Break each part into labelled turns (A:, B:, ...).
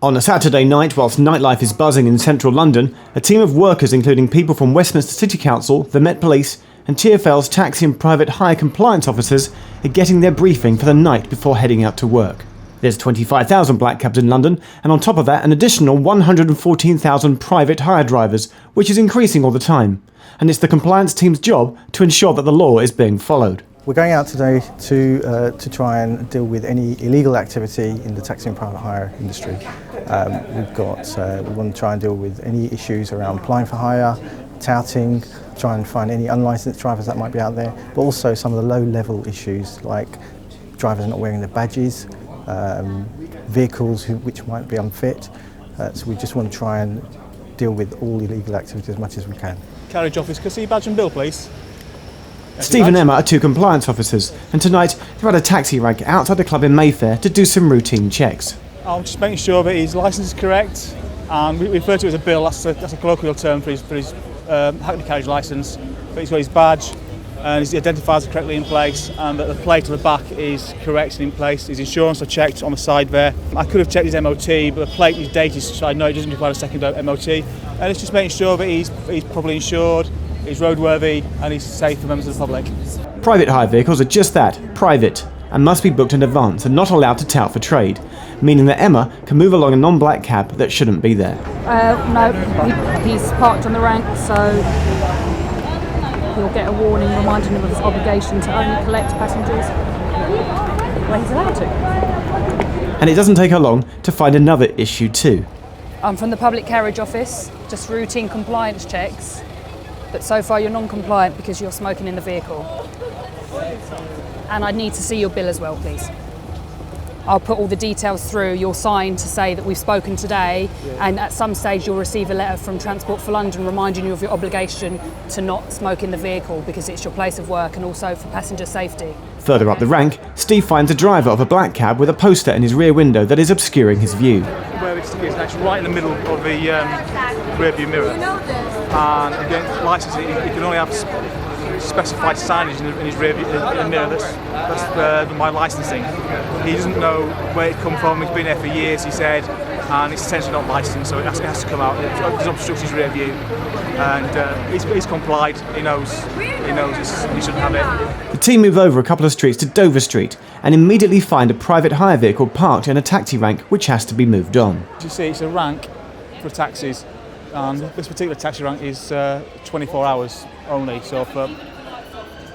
A: On a Saturday night, whilst nightlife is buzzing in central London, a team of workers including people from Westminster City Council, the Met Police and TfL's taxi and private hire compliance officers are getting their briefing for the night before heading out to work. There's 25,000 black cabs in London, and on top of that an additional 114,000 private hire drivers, which is increasing all the time. And it's the compliance team's job to ensure that the law is being followed.
B: We're going out today to try and deal with any illegal activity in the taxi and private hire industry. We want to try and deal with any issues around applying for hire, touting, try and find any unlicensed drivers that might be out there, but also some of the low-level issues like drivers not wearing their badges, vehicles which might be unfit. So we just want to try and deal with all illegal activity as much as we can.
C: Carriage office, can I see your badge and bill, please?
A: Steve and Emma are two compliance officers, and tonight they're at a taxi rank outside the club in Mayfair to do some routine checks.
C: I'm just making sure that his licence is correct, and we refer to it as a bill. That's a colloquial term for his Hackney carriage licence. But he's got his badge, and his identifiers are correctly in place, and that the plate on the back is correct and in place. His insurance I checked on the side there. I could have checked his MOT, but the plate is dated, so I know it doesn't require a second MOT. And it's just making sure that he's properly insured, he's roadworthy, and he's safe for members of the public.
A: Private hire vehicles are just that, private, and must be booked in advance and not allowed to tout for trade, meaning that Emma can move along a non-black cab that shouldn't be there.
D: No, he's parked on the rank, so he'll get a warning reminding him of his obligation to only collect passengers when he's allowed to.
A: And it doesn't take her long to find another issue too.
D: I'm from the public carriage office, just routine compliance checks, but so far you're non-compliant because you're smoking in the vehicle. And I need to see your bill as well, please. I'll put all the details through. You'll sign to say that we've spoken today, and at some stage you'll receive a letter from Transport for London reminding you of your obligation to not smoke in the vehicle because it's your place of work and also for passenger safety.
A: Further up the rank, Steve finds a driver of a black cab with a poster in his rear window that is obscuring his view.
C: Where it's actually right in the middle of the rear view mirror. And again, licence, he can only have specified signage in his rear view mirror. That's my licensing. He doesn't know where it come from. He's been there for years, he said, and it's essentially not licensed, so it has to come out. It obstructs his rear view, and he's complied. He knows he shouldn't have it.
A: The team move over a couple of streets to Dover Street and immediately find a private hire vehicle parked in a taxi rank which has to be moved on.
C: As you see, it's a rank for taxis, and this particular taxi rank is 24 hours only, so for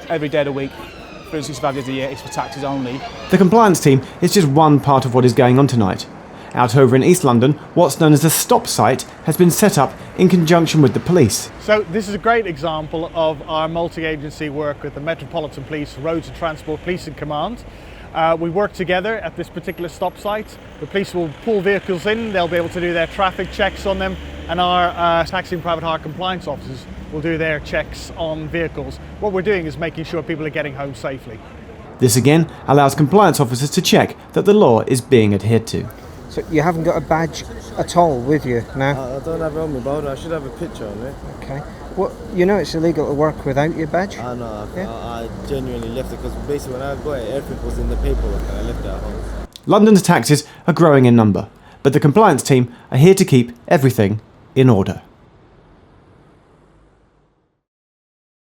C: every day of the week, 365 days a year, it's for taxis only.
A: The compliance team is just one part of what is going on tonight. Out over in East London, what's known as a stop site has been set up in conjunction with the police.
E: So this is a great example of our multi-agency work with the Metropolitan Police, Roads and Transport Policing Command. We work together at this particular stop site. The police will pull vehicles in, they'll be able to do their traffic checks on them, and our taxi and private hire compliance officers will do their checks on vehicles. What we're doing is making sure people are getting home safely.
A: This again allows compliance officers to check that the law is being adhered to.
F: So you haven't got a badge at all with you now?
G: I don't have it on me, but I should have a picture on it.
F: Okay. Well, you know it's illegal to work without your badge?
G: I know,
F: yeah?
G: I genuinely left it because basically when I got it, everything was in the paperwork and I left it at home.
A: London's taxis are growing in number, but the compliance team are here to keep everything in order.